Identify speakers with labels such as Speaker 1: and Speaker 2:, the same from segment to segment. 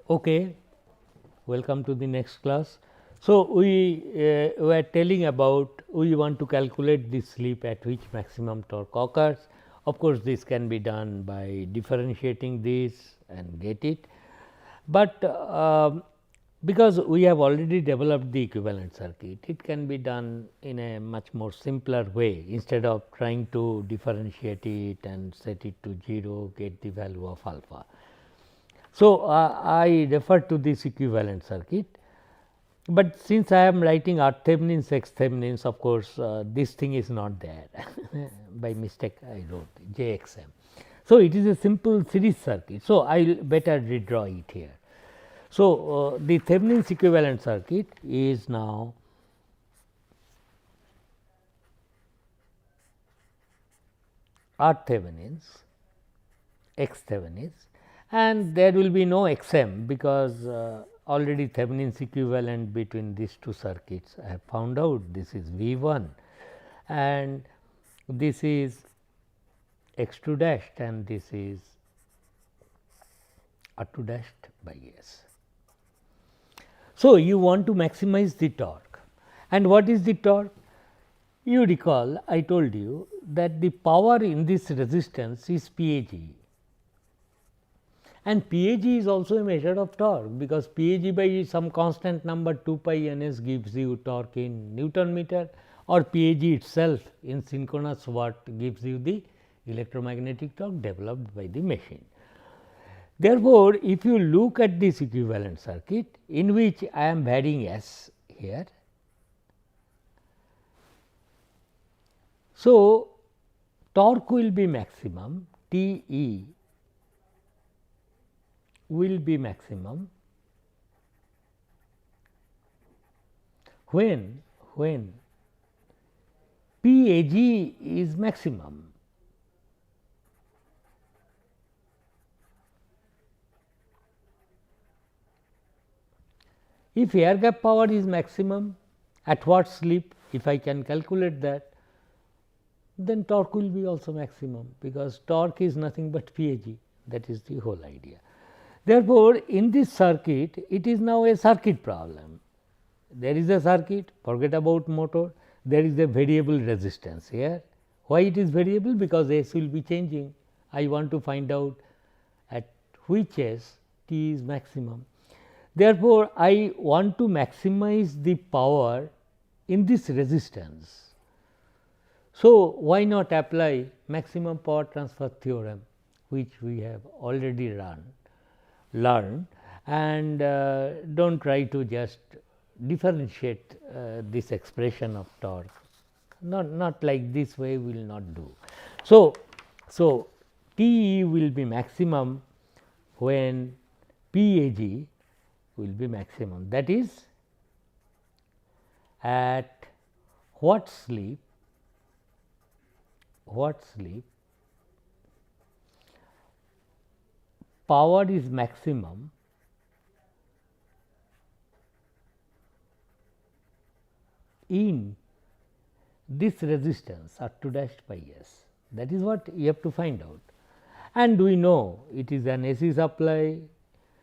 Speaker 1: Okay, welcome to the next class. So, we were telling about we want to calculate the slip at which maximum torque occurs. Of course, this can be done by differentiating this and get it, but because we have already developed the equivalent circuit, it can be done in a much more simpler way instead of trying to differentiate it and set it to 0, get the value of alpha. So, I refer to this equivalent circuit, but since I am writing R Thevenin's X Thevenin's, of course, this thing is not there by mistake I wrote JXM. So, it is a simple series circuit. So, I will better redraw it here. So, the Thevenin's equivalent circuit is now R Thevenin's X Thevenin's, and there will be no X M because already Thevenin's equivalent between these two circuits I have found out. This is V 1 and this is X 2 dashed and this is R 2 dashed by S. So, you want to maximize the torque, and what is the torque? You recall I told you that the power in this resistance is PAG, and PAG is also a measure of torque, because PAG by some constant number 2 pi n s gives you torque in Newton meter, or PAG itself in synchronous watt gives you the electromagnetic torque developed by the machine. Therefore, if you look at this equivalent circuit in which I am varying S here. So, torque will be maximum, T E will be maximum when PAG is maximum. If air gap power is maximum, at what slip, if I can calculate that, then torque will be also maximum, because torque is nothing but PAG, that is the whole idea. Therefore, in this circuit, it is now a circuit problem. There is a circuit, forget about motor, there is a variable resistance here. Why it is variable? Because S will be changing. I want to find out at which S T is maximum. Therefore, I want to maximize the power in this resistance. So, why not apply maximum power transfer theorem, which we have already learned, and do not try to just differentiate this expression of torque, not like this way we will not do. So, T E will be maximum when PAG will be maximum, that is at what slip power is maximum in this resistance R 2 dashed by S. That is what you have to find out, and we know it is an AC supply.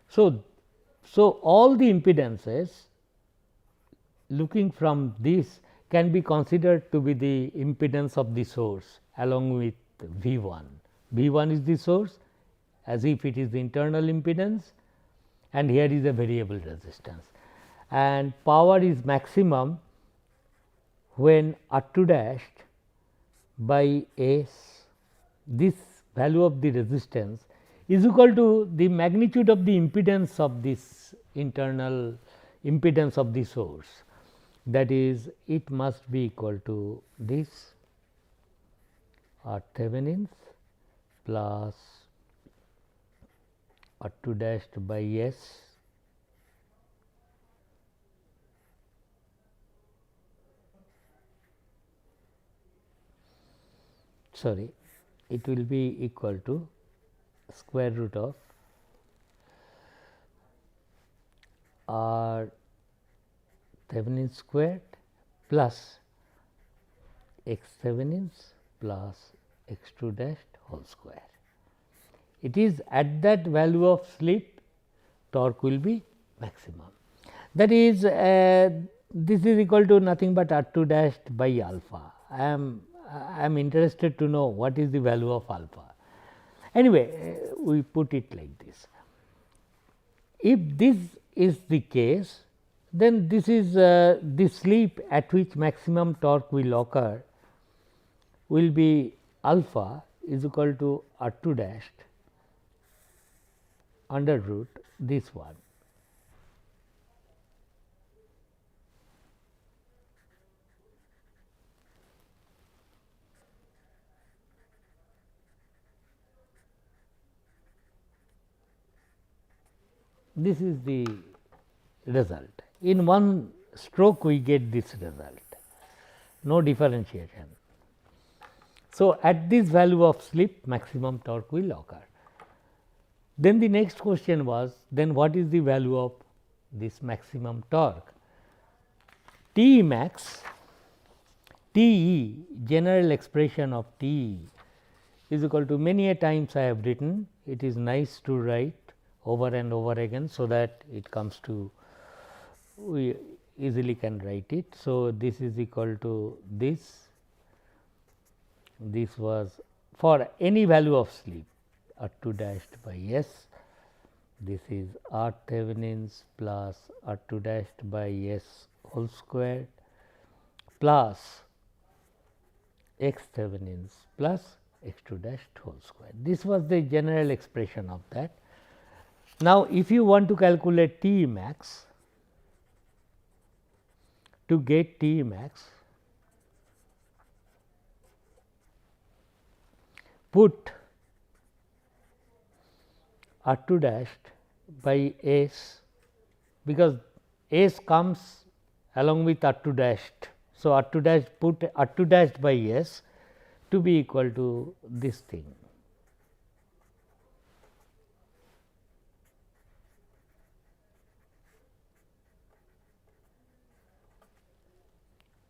Speaker 1: So, all the impedances looking from this can be considered to be the impedance of the source along with V 1. V 1 is the source as if it is the internal impedance, and here is a variable resistance, and power is maximum when R 2 dashed by S, this value of the resistance is equal to the magnitude of the impedance of this internal impedance of the source, that is it must be equal to this R Thevenin's plus R 2 dashed by S it will be equal to square root of R Thevenin squared plus X Thevenin's plus X 2 dashed whole square. It is at that value of slip torque will be maximum. That is this is equal to nothing but R2 dashed by alpha. I am interested to know what is the value of alpha. Anyway, we put it like this. If this is the case, then this is the slip at which maximum torque will occur will be alpha is equal to R2 dashed under root this one. This is the result. In one stroke we get this result, no differentiation. So, at this value of slip maximum torque will occur. Then the next question was, then what is the value of this maximum torque? T max, T e, general expression of T e is equal to, many a times I have written, it is nice to write over and over again, so that it comes to, we easily can write it. So, this is equal to this was for any value of slip R2 dashed by S, this is R Thevenin's plus R2 dashed by S whole square plus X Thevenin's plus X2 dashed whole square. This was the general expression of that. Now, if you want to calculate T max, to get T max, put R2 dashed by S, because S comes along with R2 dashed. So, R2 dashed, put R2 dashed by S to be equal to this thing.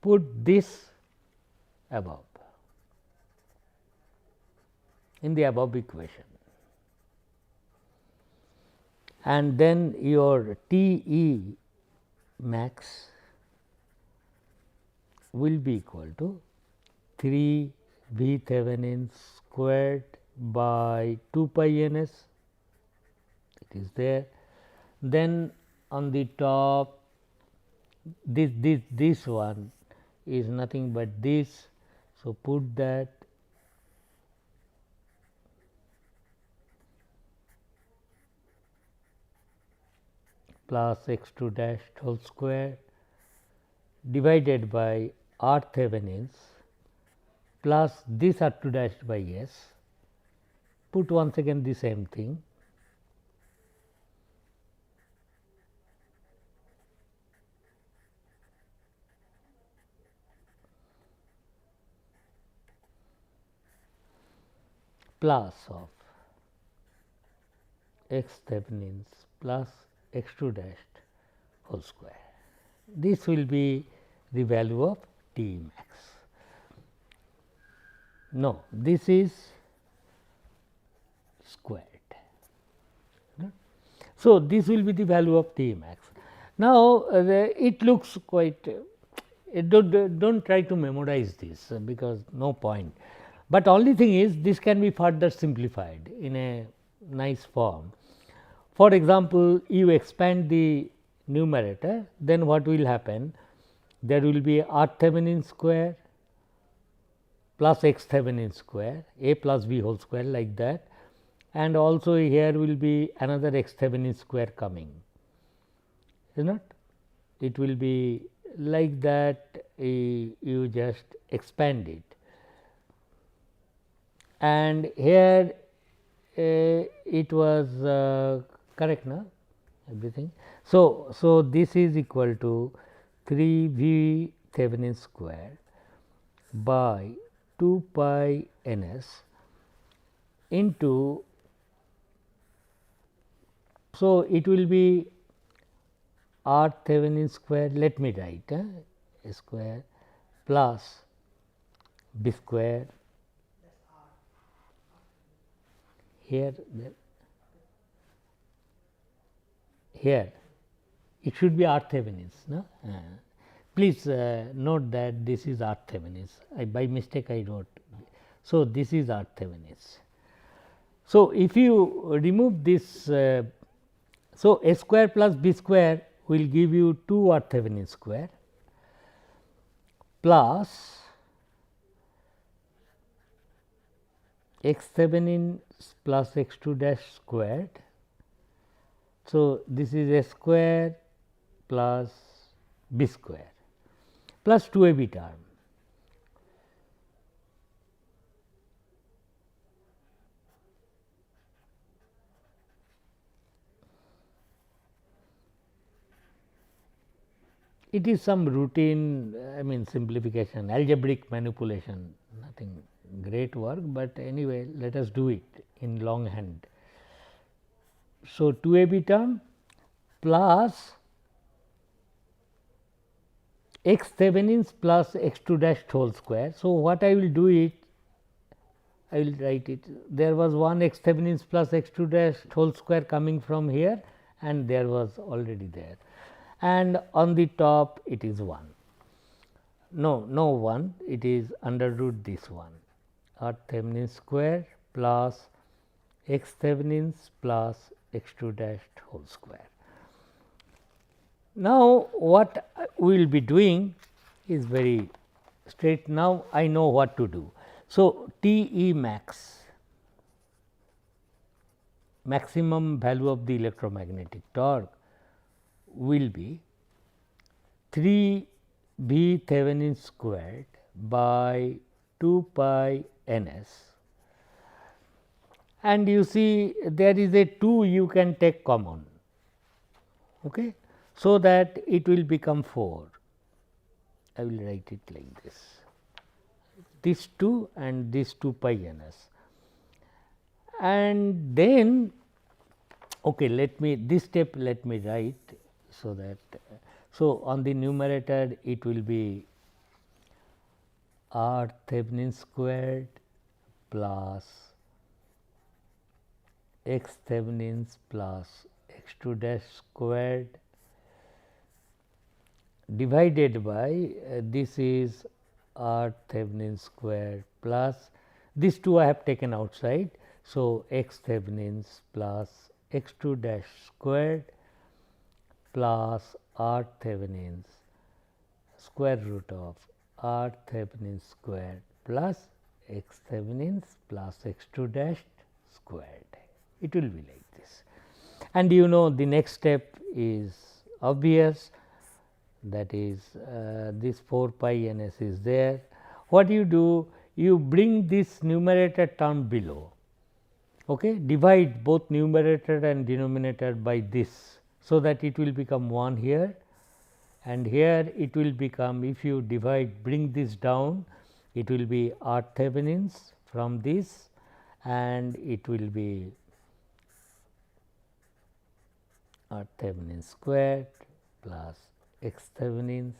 Speaker 1: Put this above in the above equation, and then your T e max will be equal to 3 V Thevenin squared by 2 pi n s, it is there. Then on the top this one is nothing but this. So, put that plus X2 dashed whole square divided by R Thevenin's plus this R2 dashed by S, put once again the same thing, plus of X Thevenin's plus X2 dashed whole square. This will be the value of T max. No, this is squared. So, this will be the value of T max. Now, it looks quite, do not try to memorize this because no point, but only thing is this can be further simplified in a nice form. For example, you expand the numerator, then what will happen? There will be R Thevenin square plus X Thevenin square, A plus B whole square, like that, and also here will be another X Thevenin square coming, is not? It will be like that, you just expand it, and here it was correct now everything. So, this is equal to 3 V Thevenin square by 2 pi n s into, so it will be R Thevenin square, let me write A square plus B square here, there, here it should be R Thevenins. No? Please note that this is R Thevenins. By mistake I wrote. So, this is R Thevenins. So, if you remove this, so A square plus B square will give you 2 R Thevenin square plus x Thevenin plus x 2 dash squared. So, this is A square plus B square plus 2 A B term. It is some routine, I mean simplification, algebraic manipulation, nothing great work, but anyway let us do it in longhand. So, 2 A B term plus x Thevenins plus x 2 dash whole square. So, what I will do it, I will write it, there was one x Thevenins plus x 2 dash whole square coming from here and there was already there, and on the top it is 1. No 1, it is under root this one, R Thevenin square plus x Thevenins plus x 2 dash whole square. Now, what we will be doing is very straight. Now, I know what to do. So, T E max, maximum value of the electromagnetic torque will be 3 B Thevenin squared by 2 pi n s, and you see there is a 2 you can take common. Okay. So, that it will become 4. I will write it like this 2 and this 2 pi n s, and then okay, let me this step let me write. So, that so on the numerator it will be R Thevenin squared plus x Thevenins plus x 2 dash squared divided by this is R Thevenin squared plus this 2 I have taken outside. So, x Thevenins plus x 2 dash squared plus R Thevenins square root of R Thevenin squared plus x Thevenins plus x 2 dash squared. It will be like this, and you know the next step is obvious, that is this 4 pi n s is there. What you do? You bring this numerator term below, okay? Divide both numerator and denominator by this, so that it will become 1 here, and here it will become, if you divide, bring this down, it will be R Thevenins from this, and it will be R Thevenin squared plus x Thevenins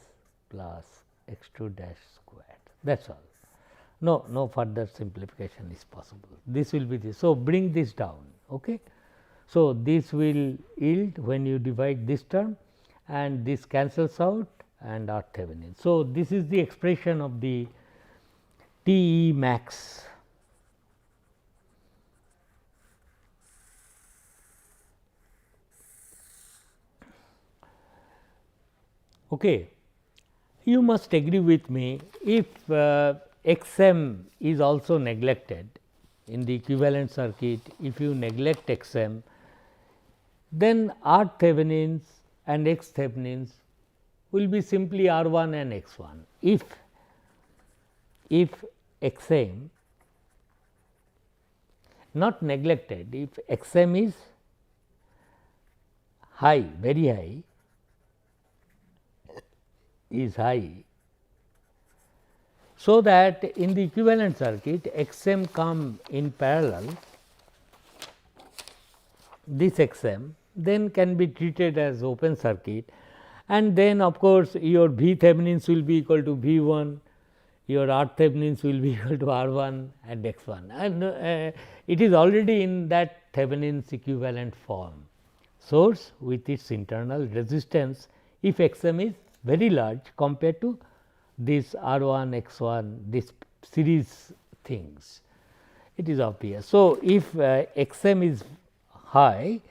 Speaker 1: plus x 2 dash squared. That is all. No further simplification is possible. This will be this. So, bring this down. Okay. So, this will yield when you divide this term, and this cancels out and R Thevenin. So, this is the expression of the T E max. Okay. You must agree with me, if x m is also neglected in the equivalent circuit, if you neglect x m, then R Thevenins and x Thevenins will be simply R 1 and x 1. If x m not neglected, if x m is high, very high, is high, so that in the equivalent circuit x m come in parallel, this x m then can be treated as open circuit, and then of course, your V Thevenins will be equal to V 1, your R Thevenins will be equal to R 1 and x 1, and it is already in that Thevenin's equivalent form. source with its internal resistance if x m is very large compared to this R 1 x 1 this series things. It is obvious. So, if x m is high,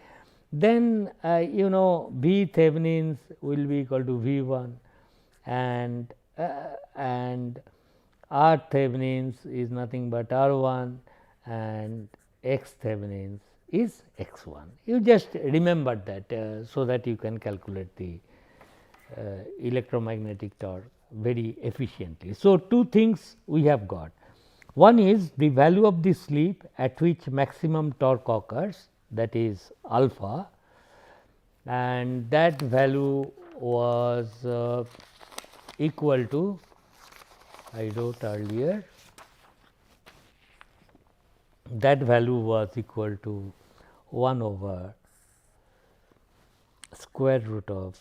Speaker 1: then you know V Thevenin's will be equal to V 1 and R Thevenin's is nothing but R 1 and X Thevenin's is X 1. You just remember that so that you can calculate the electromagnetic torque very efficiently. So, two things we have got. One is the value of the slip at which maximum torque occurs, that is alpha, and that value was equal to, I wrote earlier, that value was equal to 1 over square root of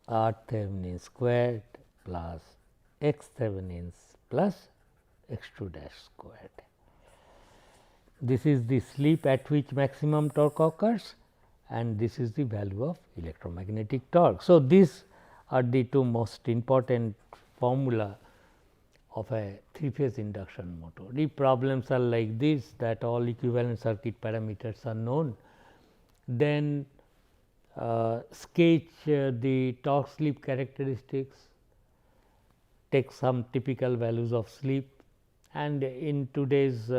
Speaker 1: R Thevenin squared plus X Thevenin plus x 2 dash squared. This is the slip at which maximum torque occurs and this is the value of electromagnetic torque. So, these are the two most important formula of a 3-phase induction motor. The problems are like this, that all equivalent circuit parameters are known, then sketch the torque slip characteristics, take some typical values of slip, and in today's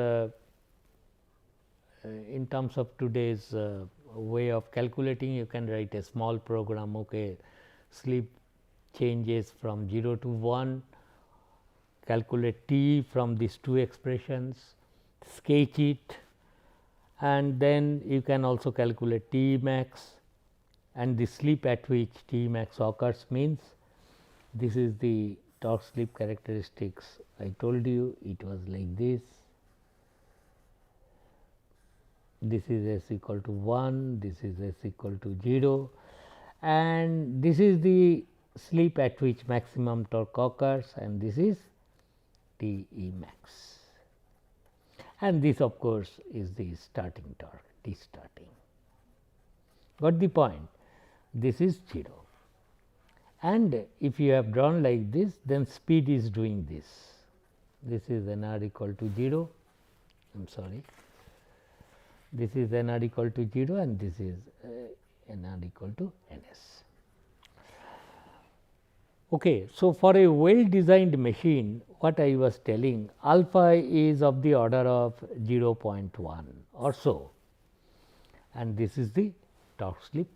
Speaker 1: in terms of today's way of calculating, you can write a small program. Okay, slip changes from 0 to 1, calculate T from these two expressions, sketch it, and then you can also calculate T max, and the slip at which T max occurs means this is the torque slip characteristics. I told you it was like this. This is S equal to 1, this is S equal to 0, and this is the slip at which maximum torque occurs, and this is T E max, and this of course is the starting torque, T starting. Got the point? This is 0, and if you have drawn like this, then speed is doing this. This is n r equal to 0, I am sorry. This is n r equal to 0 and this is n r equal to n s. Okay. So, for a well designed machine, what I was telling, alpha is of the order of 0.1 or so, and this is the torque slip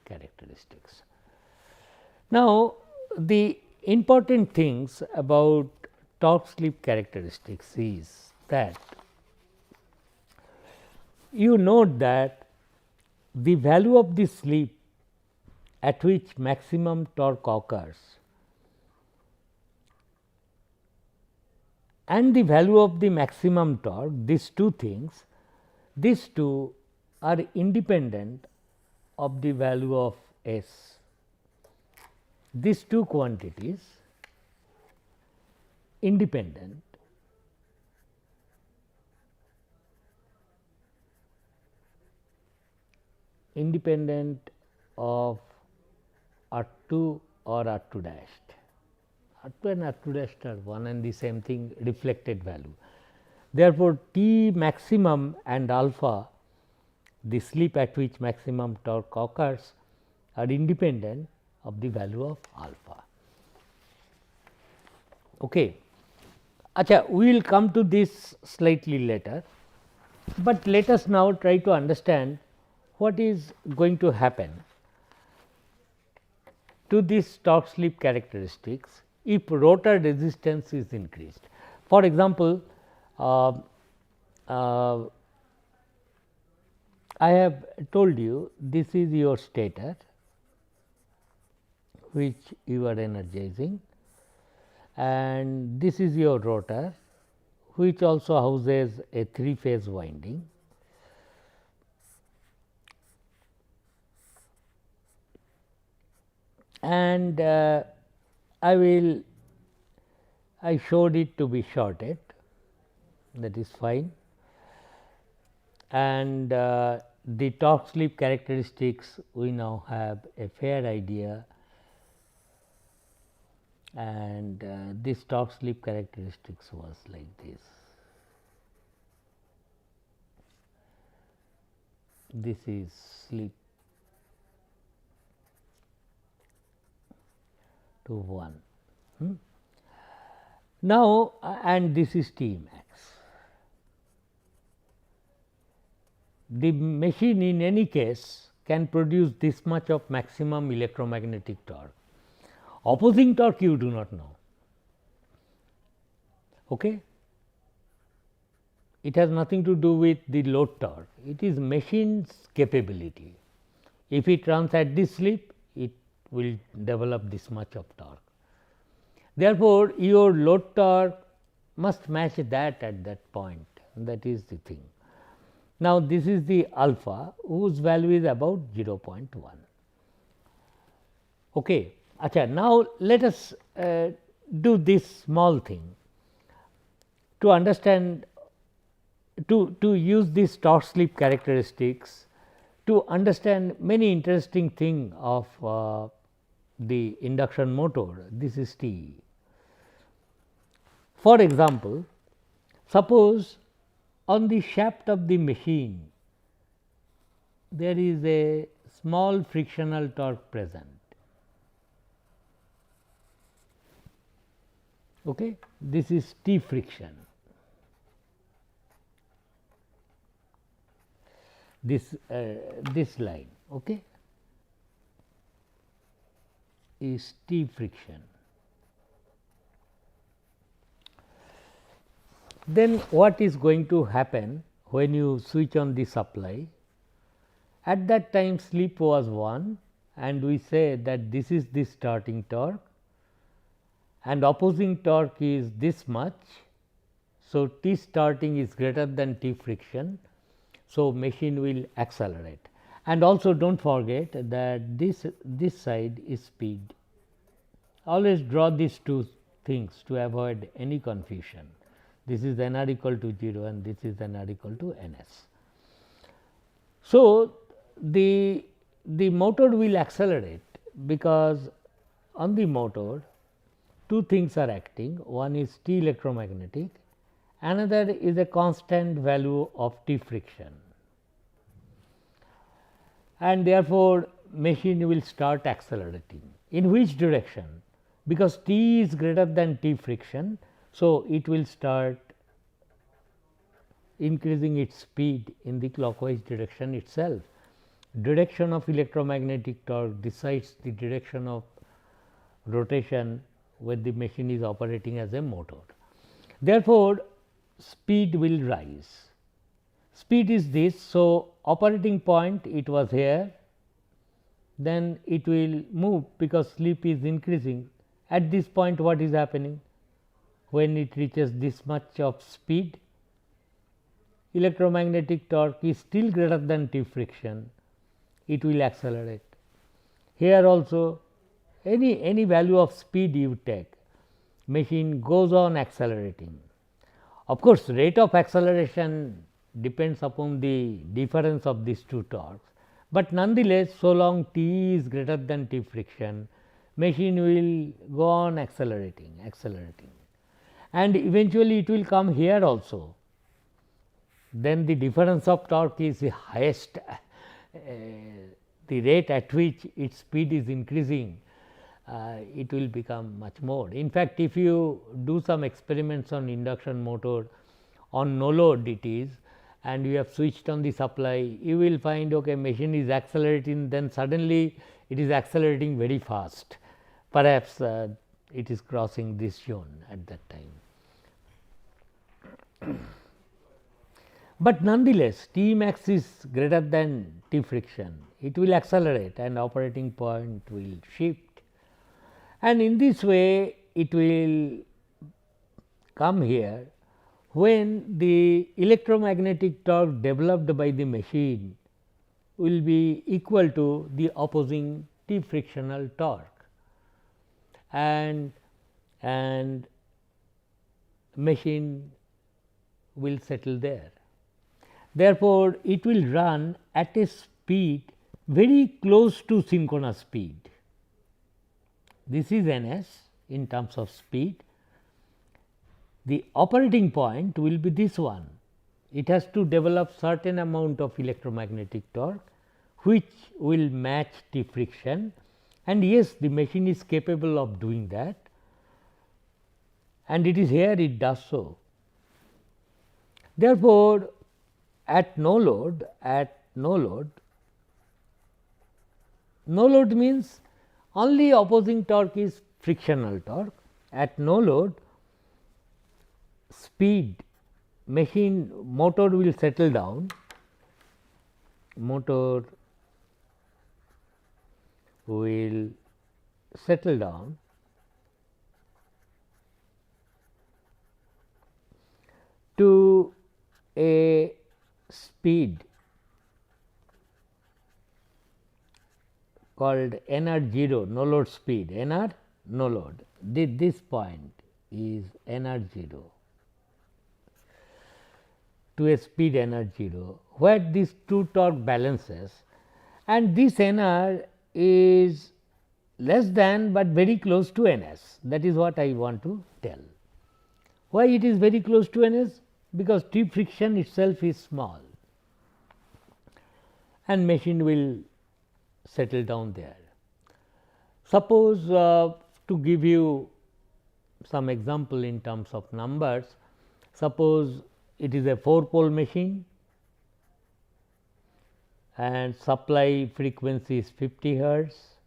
Speaker 1: characteristics. Now, the important things about torque slip characteristics is that you note that the value of the slip at which maximum torque occurs and the value of the maximum torque, these two things, these two are independent of the value of S. These two quantities independent of R 2 or R 2 dashed. R 2 and R 2 dashed are one and the same thing, reflected value. Therefore, T maximum and alpha, the slip at which maximum torque occurs, are independent of the value of alpha. Okay. Acha, we will come to this slightly later, but let us now try to understand what is going to happen to this torque slip characteristics if rotor resistance is increased. For example, I have told you this is your stator which you are energizing, and this is your rotor which also houses a 3-phase winding. And I showed it to be shorted, that is fine, and the torque slip characteristics we now have a fair idea, and this torque slip characteristics was like this. This is slip to 1. Now, and this is T max. The machine in any case can produce this much of maximum electromagnetic torque. Opposing torque you do not know. Okay? It has nothing to do with the load torque, it is machine's capability. If it runs at this slip, it will develop this much of torque. Therefore, your load torque must match that at that point, that is the thing. Now, this is the alpha whose value is about 0.1. Okay. Achha, now, let us do this small thing to understand, to use these torque slip characteristics to understand many interesting thing of the induction motor. This is T. For example, suppose on the shaft of the machine there is a small frictional torque present. Okay. This is T friction. This line, okay, is T friction. Then what is going to happen when you switch on the supply? At that time slip was 1 and we say that this is the starting torque and opposing torque is this much. So, T starting is greater than T friction. So, machine will accelerate, and also do not forget that this side is speed. Always draw these two things to avoid any confusion. This is n r equal to 0 and this is n r equal to n s. So, the motor will accelerate because on the motor two things are acting, one is T electromagnetic, another is a constant value of T friction, and therefore, machine will start accelerating. In which direction? Because T is greater than T friction. So, it will start increasing its speed in the clockwise direction itself. Direction of electromagnetic torque decides the direction of rotation when the machine is operating as a motor. Therefore, speed will rise. Speed is this. So, operating point it was here, then it will move because slip is increasing. At this point what is happening? When it reaches this much of speed, electromagnetic torque is still greater than T friction, it will accelerate. Here also any value of speed you take, machine goes on accelerating. Of course, rate of acceleration depends upon the difference of these two torques, but nonetheless, so long T is greater than T friction, machine will go on accelerating, and eventually it will come here also. Then the difference of torque is the highest, the rate at which its speed is increasing, it will become much more. In fact, if you do some experiments on induction motor on no load it is, and you have switched on the supply, you will find okay, machine is accelerating, then suddenly it is accelerating very fast. Perhaps it is crossing this zone at that time. But nonetheless, T max is greater than T friction, it will accelerate and operating point will shift, and in this way it will come here when the electromagnetic torque developed by the machine will be equal to the opposing T frictional torque, and machine will settle there. Therefore, it will run at a speed very close to synchronous speed. This is ns in terms of speed. The operating point will be this one. It has to develop certain amount of electromagnetic torque, which will match the friction, and yes, the machine is capable of doing that, and it is here it does so. Therefore, at no load, no load means only opposing torque is frictional torque. At no load, speed motor will settle down, to a speed called NR0, no load speed, NR no load. This point is NR0 to a speed NR0, where these two torque balances, and this NR is less than, but very close to NS. That is what I want to tell. Why it is very close to NS? Because T friction itself is small and machine will settle down there. Suppose to give you some example in terms of numbers, suppose it is a 4-pole machine and supply frequency is 50 hertz,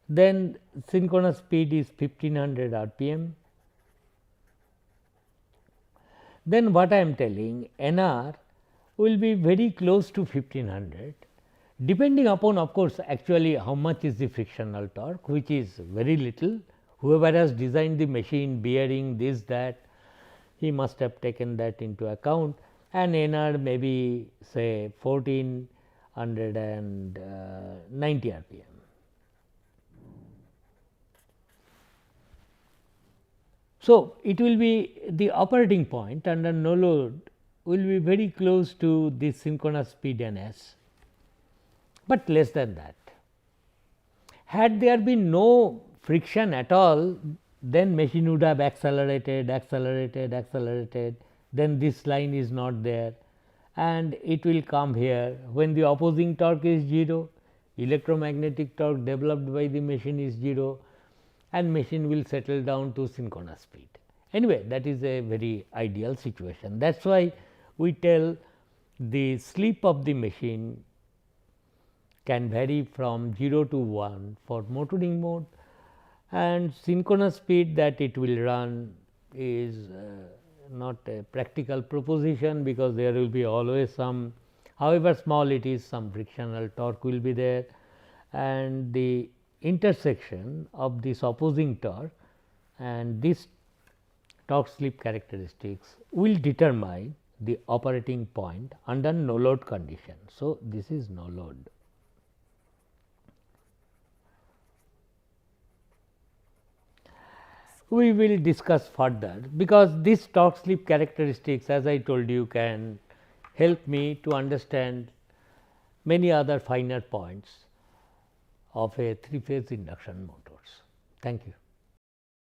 Speaker 1: then synchronous speed is 1500 rpm. Then what I am telling, NR will be very close to 1500, depending upon, of course, actually how much is the frictional torque, which is very little. Whoever has designed the machine, bearing this, that, he must have taken that into account, and NR may be say 1490 rpm. So, it will be the operating point under no load will be very close to the synchronous speed ns, but less than that. Had there been no friction at all, then machine would have accelerated, then this line is not there and it will come here. When the opposing torque is 0, electromagnetic torque developed by the machine is 0, and machine will settle down to synchronous speed. Anyway, that is a very ideal situation. That is why we tell the sleep of the machine can vary from 0 to 1 for motoring mode, and synchronous speed that it will run is not a practical proposition, because there will be always some, however small it is, some frictional torque will be there, and the intersection of this opposing torque and this torque slip characteristics will determine the operating point under no load condition. So, this is no load. We will discuss further, because this torque slip characteristics, as I told you, can help me to understand many other finer points of a 3-phase induction motors. Thank you.